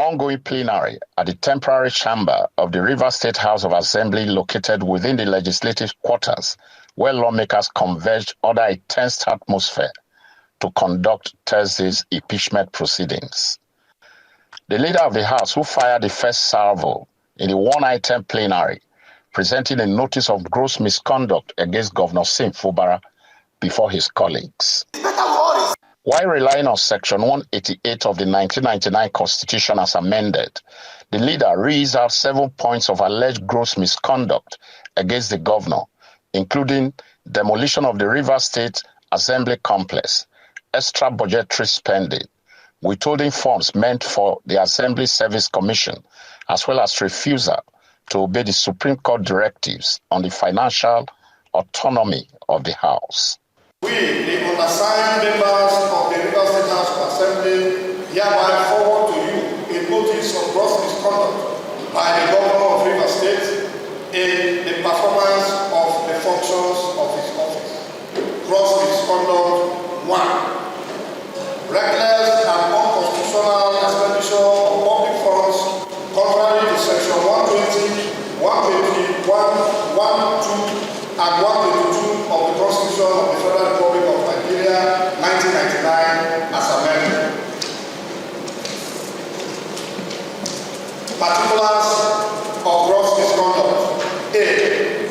ongoing plenary at the temporary chamber of the Rivers State House of Assembly located within the legislative quarters, where lawmakers converged under a tense atmosphere to conduct Thursday's impeachment proceedings. The leader of the House, who fired the first salvo in the one-item plenary, presenting a notice of gross misconduct against Governor Sim Fubara before his colleagues. While relying on Section 188 of the 1999 Constitution as amended, the leader reads out 7 points of alleged gross misconduct against the governor, including demolition of the Rivers State Assembly complex, extra budgetary spending, withholding funds meant for the Assembly Service Commission, as well as refusal to obey the Supreme Court directives on the financial autonomy of the House. We, the undersigned members of the Rivers State House of Assembly, hereby forward to you a notice of gross misconduct by the Governor of Rivers State in the performance of the functions of his office. Gross misconduct 1. Reckless and unconstitutional expenditure of public funds contrary to Section 120, 120, 112, and 122 of the Constitution of the Federal Republic of Nigeria, 1999, as amended. Particulars of gross misconduct. A.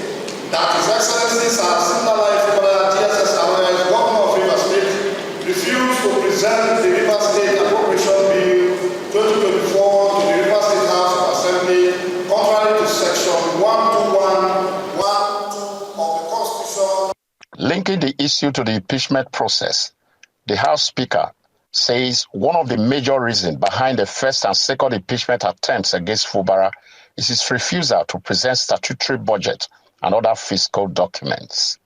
That His Excellency Sir Simdala Fubara, DSS Allowance, Governor of Rivers State, refused to present the Rivers State Appropriation Bill 2024 to the Rivers State House of Assembly, contrary to Section 121, 1, 2 of the Constitution. Linking the issue to the impeachment process, the House Speaker says one of the major reasons behind the first and second impeachment attempts against Fubara is his refusal to present statutory budget and other fiscal documents.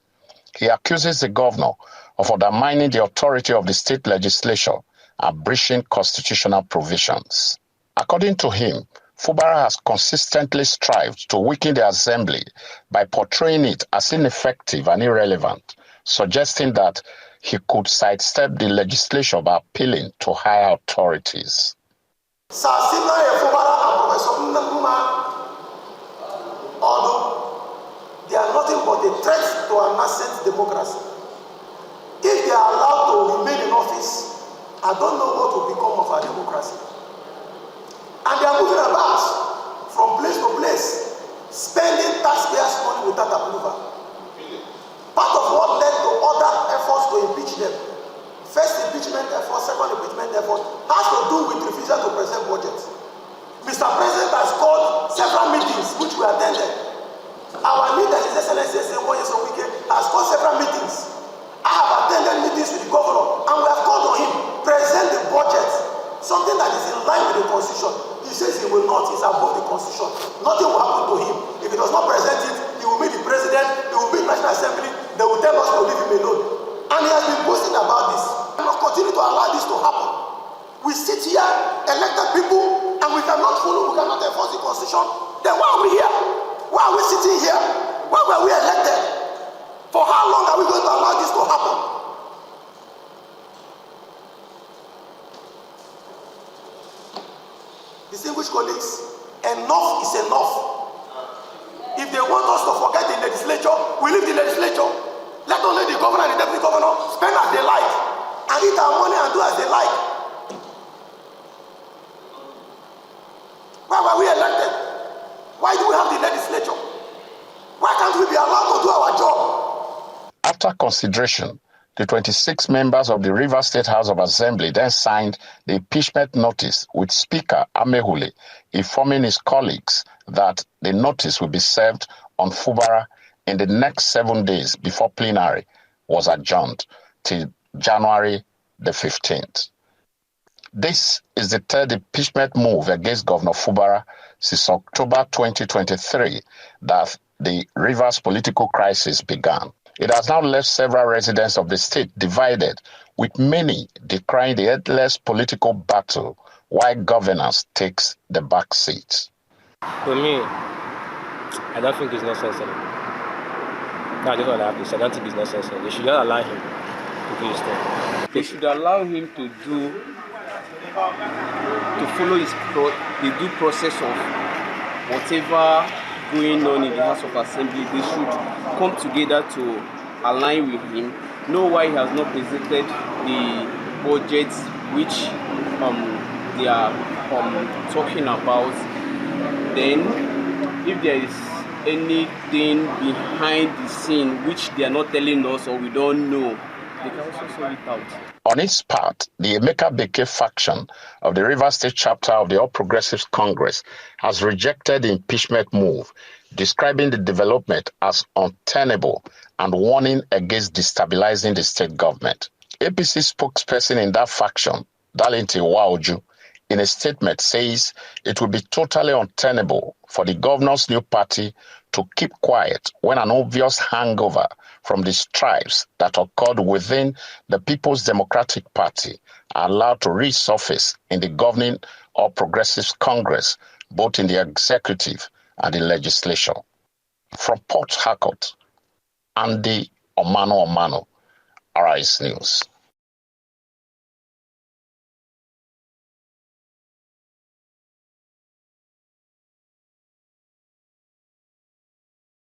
He accuses the governor of undermining the authority of the state legislature and breaching constitutional provisions. According to him, Fubara has consistently strived to weaken the assembly by portraying it as ineffective and irrelevant, suggesting that he could sidestep the legislature by appealing to higher authorities. Sir Simdala Fubara and Professor Nduma, although they are nothing but a threat to our nascent democracy. If they are allowed to remain in office, I don't know what will become of our democracy. And they are moving about from place to place, spending taxpayers' money without approval. Part of what led to other efforts to impeach them, first impeachment effort, second impeachment effort, has to do with refusal to present budget. Mr. President has called several meetings which we attended. Our leader, His Excellency Wike, has called several meetings. I have attended meetings with the governor, and we have called on him present the budget, something that is in line with the Constitution. He says he will not, he's above the Constitution. Nothing will happen to him. If he does not present it, he will meet the president, he will meet the National Assembly, they will tell us to leave him alone. And he has been boasting about this. We must continue to allow this to happen. We sit here, elected people, and we cannot follow, we cannot enforce the Constitution. Then why are we here? Why are we sitting here? Why were we elected? For how long are we going to allow this to happen? Distinguished colleagues, enough is enough. If they want us to forget the legislature, we leave the legislature. Let only the governor and the deputy governor spend as they like and eat our money and do as they like. Why were we elected? Why do we have the legislature? Why can't we be allowed to do our job? After consideration, the 26 members of the Rivers State House of Assembly then signed the impeachment notice with Speaker Amehule informing his colleagues that the notice will be served on Fubara in the next 7 days before plenary was adjourned till January the 15th. This is the third impeachment move against Governor Fubara since October 2023 that the Rivers political crisis began. It has now left several residents of the state divided, with many decrying the endless political battle while governance takes the back seat. For me, I don't think it's necessary. No, I just want to have this. I don't think it's necessary. They should just allow him to do his thing. They should allow him to follow the due process of whatever going on in the House of Assembly. They should come together to align with him, know why he has not presented the budget which they are talking about. Then, if there is anything behind the scene which they are not telling us or we don't know, they can also sort it out. On its part, the Emeka Beke faction of the Rivers State chapter of the All Progressives Congress has rejected the impeachment move, describing the development as untenable and warning against destabilizing the state government. APC spokesperson in that faction, Darlington Waoju, in a statement says it will be totally untenable for the governor's new party to keep quiet when an obvious hangover from the strifes that occurred within the People's Democratic Party are allowed to resurface in the governing or Progressives Congress, both in the executive and the legislature. From Port Harcourt, Andy Omano, RIS News.